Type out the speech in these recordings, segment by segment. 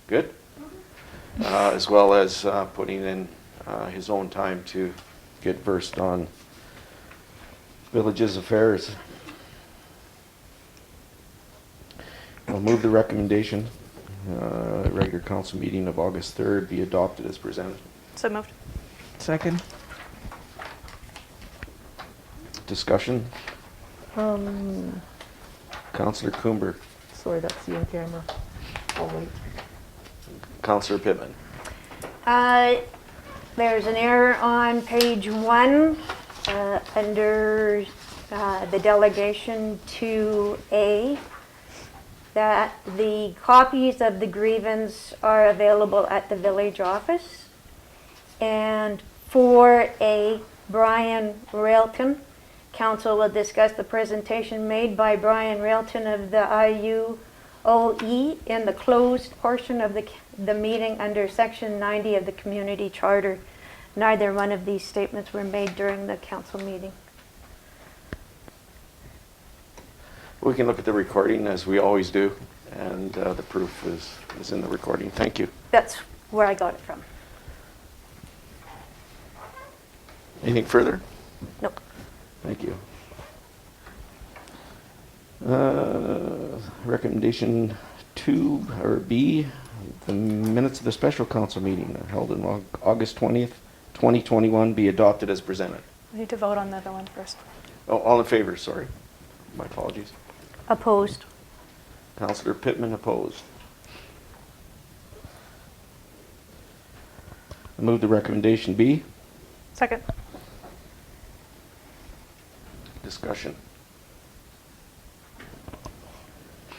Good? As well as putting in his own time to get versed on village's affairs. I'll move the recommendation, regular council meeting of August 3rd be adopted as presented. So moved. Second. Discussion? Councillor Coomber. Sorry, that's you in camera. I'll wait. Councillor Pittman. There's an error on page 1 under the delegation to A, that the copies of the grievance are available at the village office. And for A, Brian Railton, council will discuss the presentation made by Brian Railton of the IUOE in the closed portion of the meeting under section 90 of the community charter. Neither one of these statements were made during the council meeting. We can look at the recording as we always do, and the proof is in the recording. Thank you. That's where I got it from. Anything further? Nope. Thank you. Recommendation 2 or B, the minutes of the special council meeting held on August 20th, 2021 be adopted as presented. We need to vote on the other one first. Oh, all in favor, sorry. My apologies. Opposed. Councillor Pittman opposed. I move the recommendation B. Second. Discussion.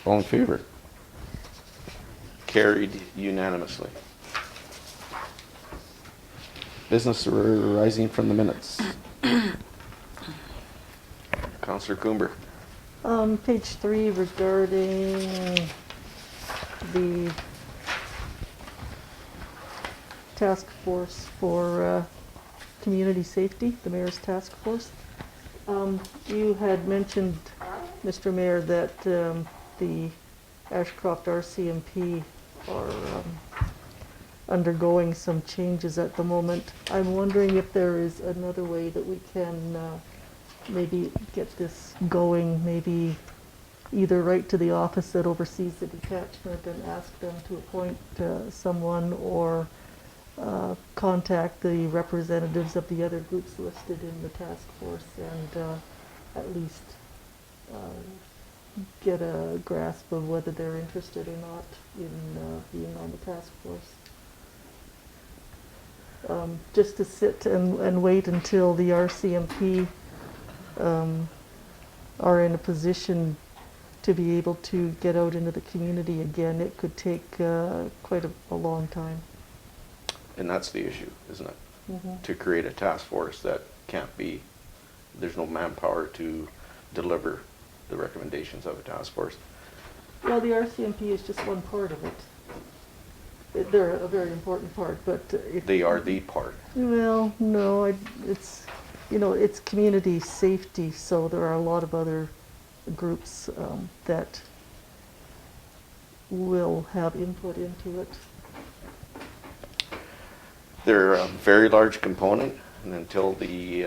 All in favor? Carried unanimously. Business arising from the minutes. Councillor Coomber. Page 3 regarding the task force for community safety, the mayor's task force. You had mentioned, Mr. Mayor, that the Ashcroft RCMP are undergoing some changes at the moment. I'm wondering if there is another way that we can maybe get this going, maybe either write to the office that oversees the detachment and ask them to appoint someone, or contact the representatives of the other groups listed in the task force and at least get a grasp of whether they're interested or not in being on the task force. Just to sit and wait until the RCMP are in a position to be able to get out into the community again, it could take quite a long time. And that's the issue, isn't it? Mm-hmm. To create a task force that can't be, there's no manpower to deliver the recommendations of a task force. Well, the RCMP is just one part of it. They're a very important part, but They are the part. well, no, it's, you know, it's community safety, so there are a lot of other groups that will have input into it. They're a very large component, and until the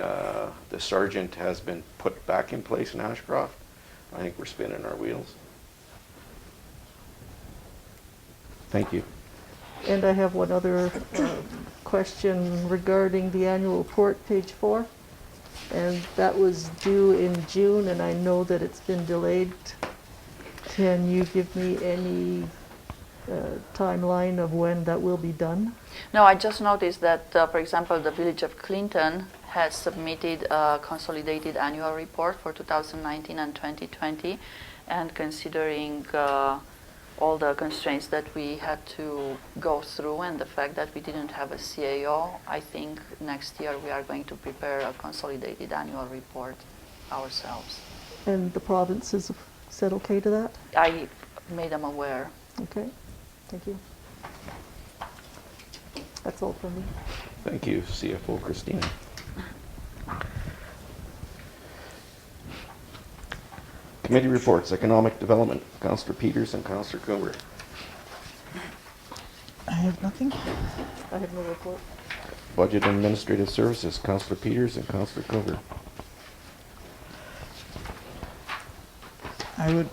sergeant has been put back in place in Ashcroft, I think we're spinning our wheels. Thank you. And I have one other question regarding the annual report, page 4. And that was due in June, and I know that it's been delayed. Can you give me any timeline of when that will be done? No, I just noticed that, for example, the Village of Clinton has submitted a consolidated annual report for 2019 and 2020, and considering all the constraints that we had to go through and the fact that we didn't have a CAO, I think next year we are going to prepare a consolidated annual report ourselves. And the province has said okay to that? I made them aware. Okay, thank you. That's all from me. Thank you, CFO Christina. Committee reports, Economic Development, Councillor Peters and Councillor Coomber. have nothing. I have no report. Budget and Administrative Services, Councillor Peters and Councillor Cover. I would,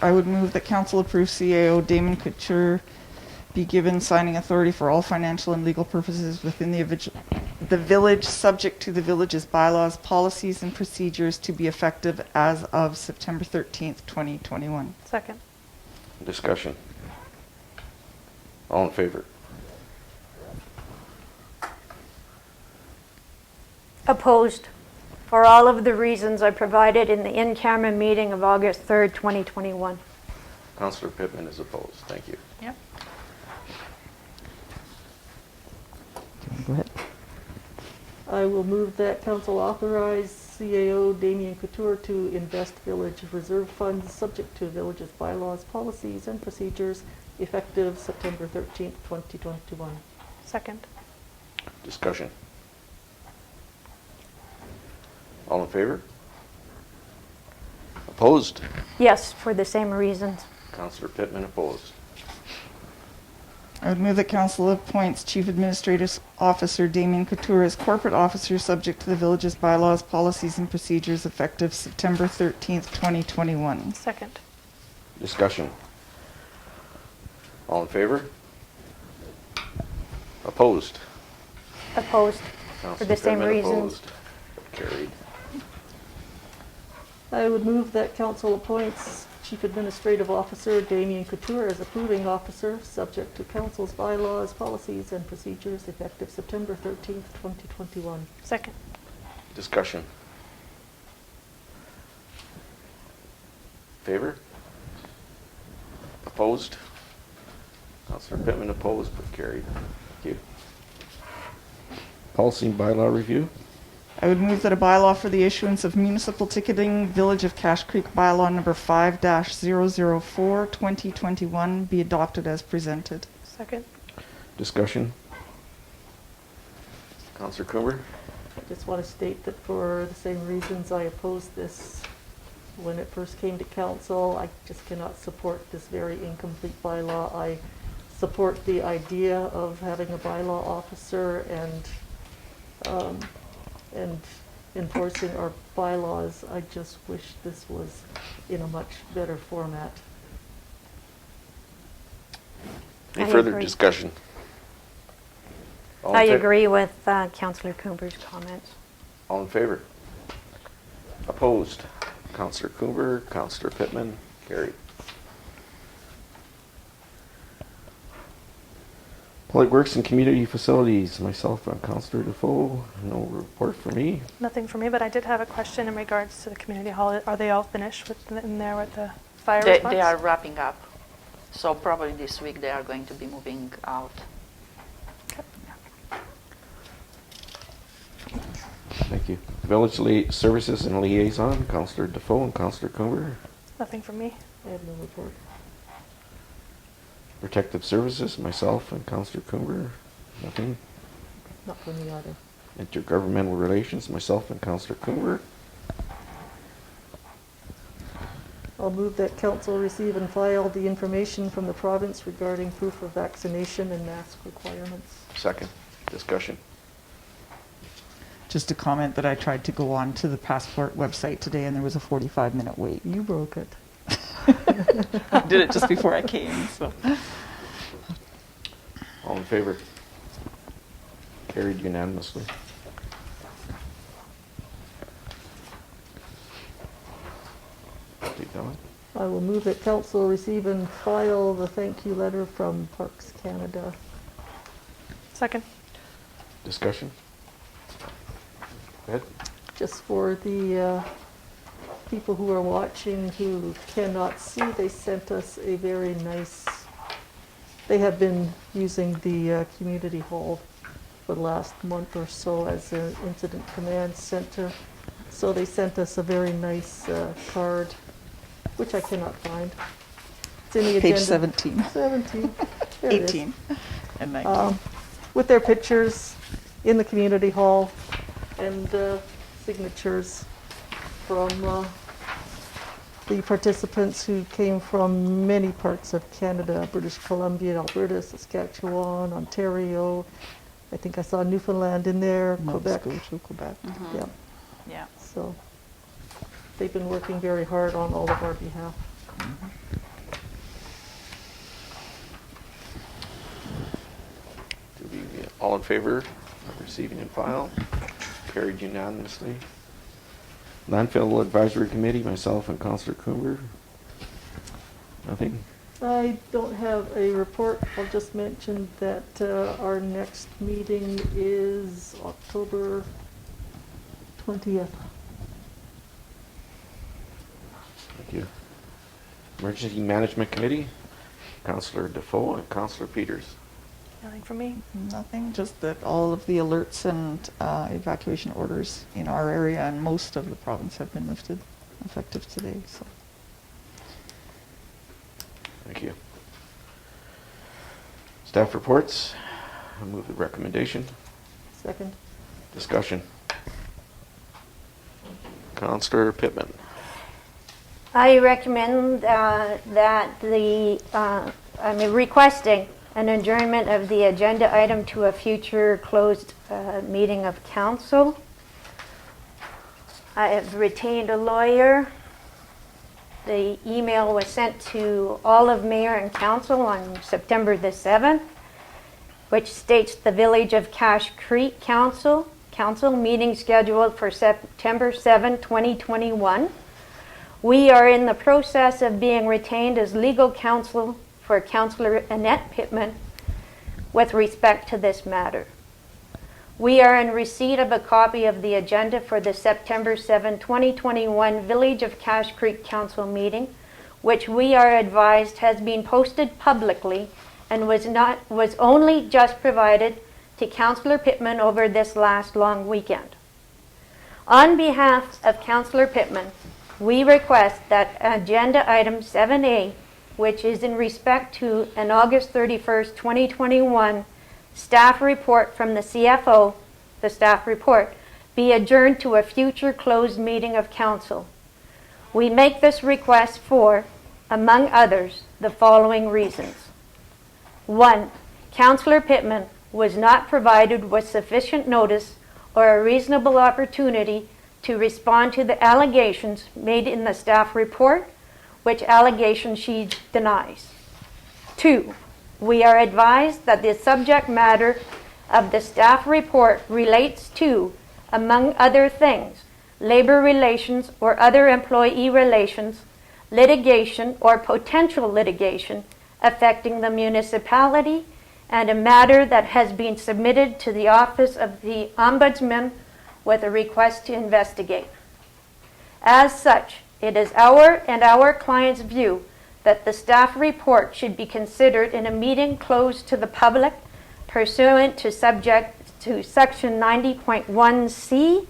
I would move that council approve CAO Damon Couture be given signing authority for all financial and legal purposes within the village, subject to the village's bylaws, policies, and procedures to be effective as of September 13th, 2021. Second. Discussion. All in favor? Opposed for all of the reasons I provided in the in-camera meeting of August 3rd, 2021. Councillor Pittman is opposed. Thank you. Yep. Go ahead. I will move that council authorize CAO Damien Couture to invest village reserve funds subject to village's bylaws, policies, and procedures effective September 13th, 2021. Second. Discussion. All in favor? Opposed? Yes, for the same reasons. Councillor Pittman opposed. I would move that council appoints Chief Administrative Officer Damien Couture as corporate officer subject to the village's bylaws, policies, and procedures effective September 13th, 2021. Second. Discussion. All in favor? Opposed? Opposed for Councillor the same Pittman reasons. opposed. Carried. I would move that council appoints Chief Administrative Officer Damien Couture as approving officer, subject to council's bylaws, policies, and procedures effective September 13th, 2021. Second. Discussion. Favor? Opposed? Councillor Pittman opposed, but carried. Thank you. Policy and bylaw review. I would move that a bylaw for the issuance of municipal ticketing, Village of Cache Creek bylaw number 5-004, 2021 be adopted as presented. Second. Discussion. Councillor Coomer. I just want to state that for the same reasons I opposed this when it first came to council, I just cannot support this very incomplete bylaw. I support the idea of having a bylaw officer and enforcing our bylaws. I just wish this was in a much better format. Any I further agree. discussion? All in I fa- agree with Councillor Cooper's comments. All in favor? Opposed? Councillor Coomer, Councillor Pittman, carried. Public Works and Community Facilities, myself and Councillor Defoe, no report for me. Nothing for me, but I did have a question in regards to the community hall. Are they all finished in there with the fire response? They are wrapping up. So probably this week they are going to be moving out. Thank you. Village Services and Liaison, Councillor Defoe and Councillor Coomer. Nothing for me. I have no report. Protective Services, myself and Councillor Coomer, nothing. Not for me either. Intergovernmental Relations, myself and Councillor Coomer. I'll move that council receive and file the information from the province regarding proof of vaccination and mask requirements. Second. Discussion. Just a comment that I tried to go on to the passport website today and there was a 45-minute wait. You broke it. I did it just before I came, so. All in favor? Carried unanimously. Take that one. I will move that council receive and file the thank you letter from Parks Canada. Second. Discussion. Go ahead. Just for the people who are watching who cannot see, they sent us a very nice, they have been using the community hall for the last month or so as an incident command center. So they sent us a very nice card, which I cannot find. It's in the agenda. Page 17, 17. There it is. 18, and 19. With their pictures in the community hall and signatures from the participants who came from many parts of Canada, British Columbia, Alberta, Saskatchewan, Ontario. I think I saw Newfoundland in there, Nova Quebec. Scotia, Quebec. Yeah, Yeah. so they've been working very hard on all of our behalf. Do we, all in favor of receiving and file? Carried unanimously. Landfill Advisory Committee, myself and Councillor Coomber. Nothing? I don't have a report. I'll just mention that our next meeting is October 20th. Thank you. Emergency Management Committee, Councillor Defoe and Councillor Peters. Nothing from me. Nothing, just that all of the alerts and evacuation orders in our area and most of the province have been lifted, effective today, so. Thank you. Staff reports. I move the recommendation. Second. Discussion. Councillor Pittman. I recommend that I'm requesting an adjournment of the agenda item to a future closed meeting of council. I have retained a lawyer. The email was sent to all of mayor and council on September the 7th, which states the Village of Cache Creek Council meeting scheduled for September 7, 2021. We are in the process of being retained as legal counsel for Councillor Annette Pittman with respect to this matter. We are in receipt of a copy of the agenda for the September 7, 2021 Village of Cache Creek Council meeting, which we are advised has been posted publicly and was only just provided to Councillor Pittman over this last long weekend. On behalf of Councillor Pittman, we request that agenda item 7A, which is in respect to an August 31st, 2021 staff report from the CFO, the staff report, be adjourned to a future closed meeting of council. We make this request for, among others, the following reasons. 1. Councillor Pittman was not provided with sufficient notice or a reasonable opportunity to respond to the allegations made in the staff report, which allegation she denies. 2. We are advised that the subject matter of the staff report relates to, among other things, labor relations or other employee relations, litigation or potential litigation affecting the municipality, and a matter that has been submitted to the Office of the Ombudsman with a request to investigate. As such, it is our and our client's view that the staff report should be considered in a meeting closed to the public pursuant to section 90.1C,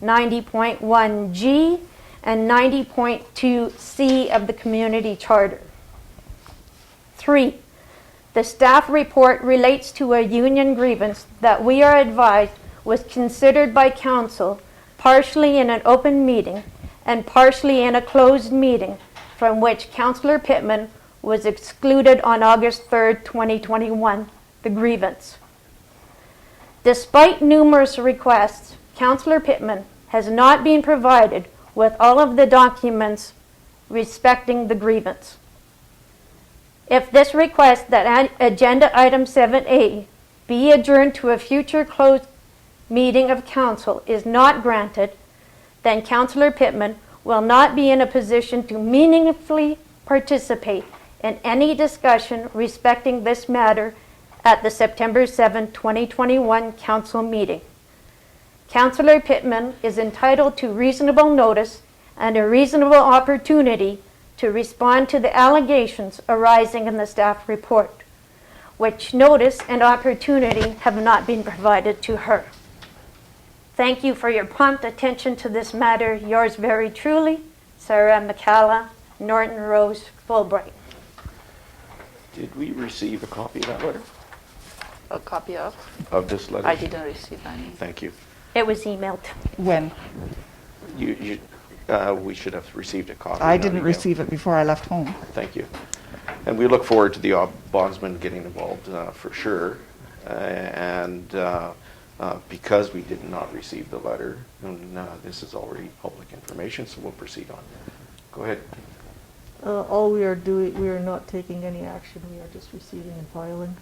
90.1G, and 90.2C of the Community Charter. 3. The staff report relates to a union grievance that we are advised was considered by council partially in an open meeting and partially in a closed meeting, from which Councillor Pittman was excluded on August 3rd, 2021, the grievance. Despite numerous requests, Councillor Pittman has not been provided with all of the documents respecting the grievance. If this request that agenda item 7A be adjourned to a future closed meeting of council is not granted, then Councillor Pittman will not be in a position to meaningfully participate in any discussion respecting this matter at the September 7, 2021 council meeting. Councillor Pittman is entitled to reasonable notice and a reasonable opportunity to respond to the allegations arising in the staff report, which notice and opportunity have not been provided to her. Thank you for your prompt attention to this matter. Yours very truly, Sarah McCalla, Norton Rose, Fulbright. Did we receive a copy of that letter? A copy of? Of this letter? I didn't receive any. Thank you. It was emailed. When? We should have received a copy. I not didn't email. receive it before I left home. Thank you. And we look forward to the ombudsman getting involved for sure. Because we did not receive the letter, and this is already public information, so we'll proceed on. Go ahead. All we are doing, we are not taking any action, we are just receiving and filing.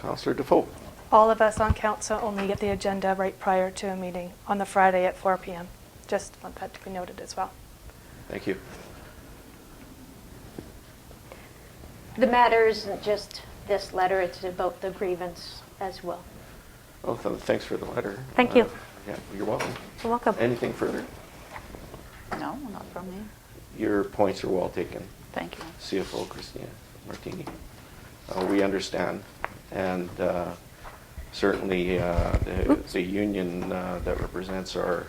Councillor Defoe. All of us on council only get the agenda right prior to a meeting on the Friday at 4 p.m. Just want that to be noted as well. Thank you. The matter isn't just this letter, it's about the grievance as well. Well, thanks for the letter. Thank you. Yeah, you're welcome. You're welcome. Anything further? No, not from me. Your points are well taken. Thank you. CFO Christina Martini. We understand, and certainly the union that represents our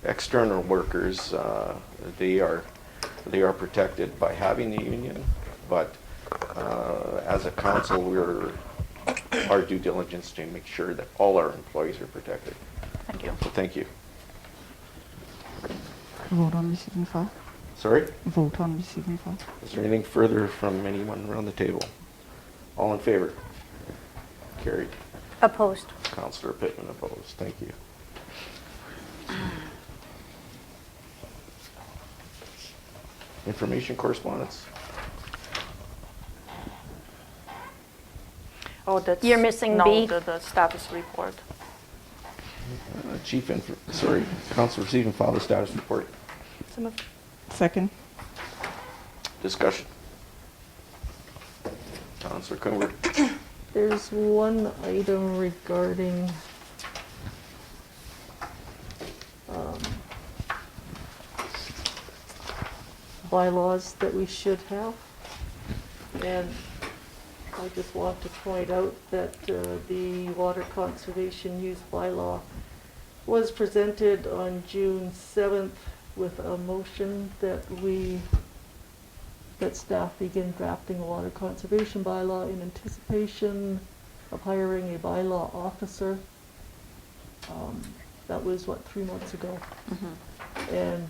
external workers, they are protected by having the union, but as a council, we're our due diligence to make sure that all our employees are protected. Thank you. So thank you. Vote on receiving file. Sorry? Vote on receiving file. Is there anything further from anyone around the table? All in favor? Carried. Opposed. Councillor Pittman opposed. Thank you. Information correspondence. Oh, that's... You're missing no, B. the status report. Council receiving file the status report. So moved. Second. Discussion. Councillor Comer. There's one item regarding bylaws that we should have. And I just want to point out that the water conservation use bylaw was presented on June 7th with a motion that staff begin drafting a water conservation bylaw in anticipation of hiring a bylaw officer. That was, 3 months ago? Mm-hmm. And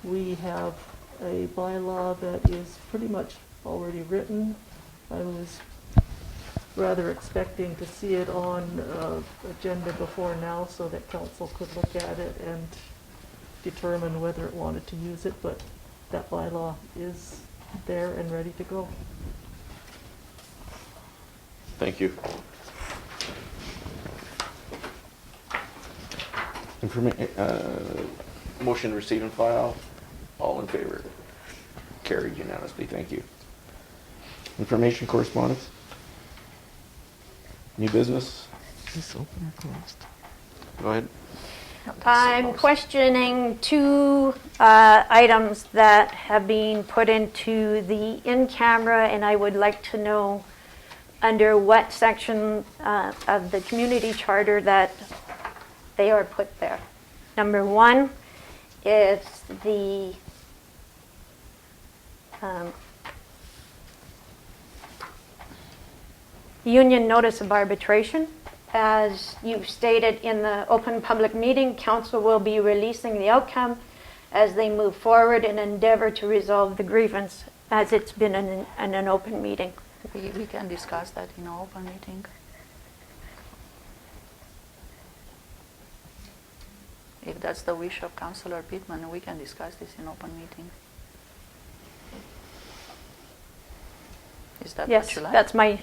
we have a bylaw that is pretty much already written. I was rather expecting to see it on agenda before now so that council could look at it and determine whether it wanted to use it, but that bylaw is there and ready to go. Thank you. Motion received and file. All in favor? Carried unanimously. Thank you. Information correspondence? New business? Is this open or closed? Go ahead. I'm questioning two items that have been put into the in-camera, and I would like to know under what section of the community charter that they are put there. Number one is the union notice of arbitration. As you stated in the open public meeting, council will be releasing the outcome as they move forward and endeavor to resolve the grievance as it's been in an open meeting. We can discuss that in an open meeting. If that's the wish of Councillor Pittman, we can discuss this in open meeting. Is that Yes, what you like? that's my,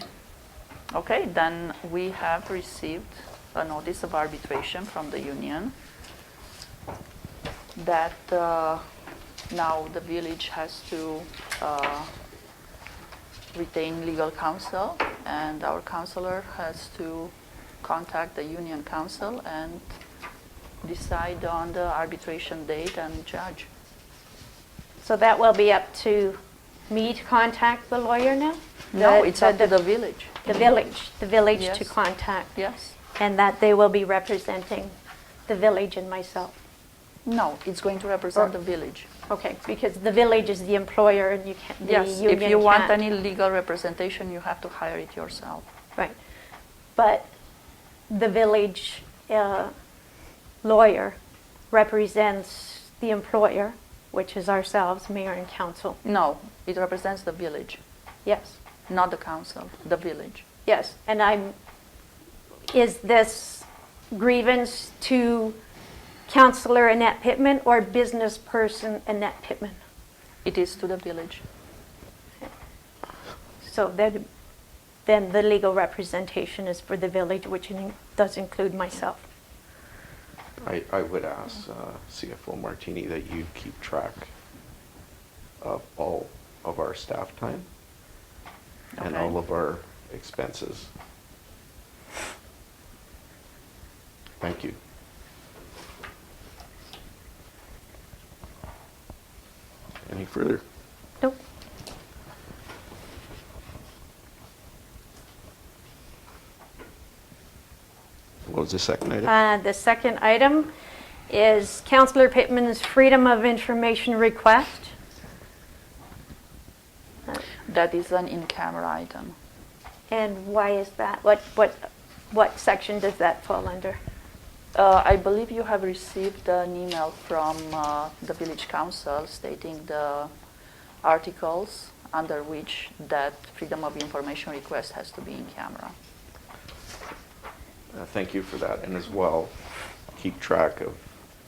Okay, then we have received a notice of arbitration from the union that now the village has to retain legal counsel, and our councillor has to contact the union council and decide on the arbitration date and judge. so that will be up to me to contact the lawyer now? No, it's up to the village. The village to Yes. contact, Yes. and that they will be representing the village and myself. No, it's going to represent the village. Okay, because the village is the employer and you can't, the Yes, union if you want can't. any legal representation, you have to hire it yourself. Right. But the village lawyer represents the employer, which is ourselves, mayor and council. No, it represents the village, Yes, not the council, the village. yes. And is this grievance to Councillor Annette Pittman or business person Annette Pittman? It is to the village. So then the legal representation is for the village, which does include myself. I would ask CFO Martini that you keep track of all of our staff time and Okay. all of our expenses. Thank you. Any further? Nope. What was the second item? The second item is Councillor Pittman's Freedom of Information request. That is an in-camera item. And why is that? What section does that fall under? I believe you have received an email from the village council stating the articles under which that freedom of information request has to be in camera. Thank you for that, and as well, keep track of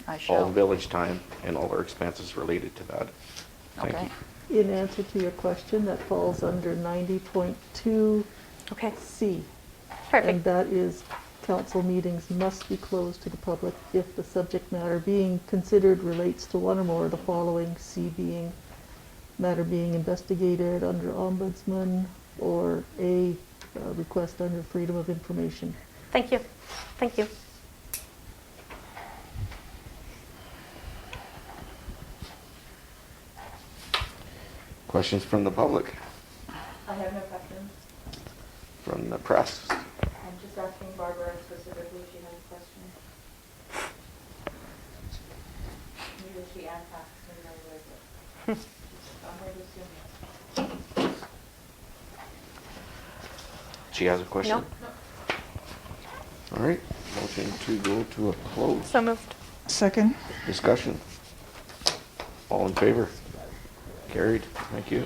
I all shall. village time and all our expenses related to that. Thank Okay. you. In answer to your question, that falls under 90.2C. Okay, And perfect. that is, council meetings must be closed to the public if the subject matter being considered relates to one or more of the following, C being matter being investigated under ombudsman, or A, request under freedom of information. Thank you. Thank you. Questions from the public, I have no questions. from the press? I'm just asking Barbara specifically if she has a question. Neither she asks me nor was it. I'm going to assume yes. She has a question? No. All right, motion to go to a close. So moved. Second. Discussion. All in favor? Carried. Thank you.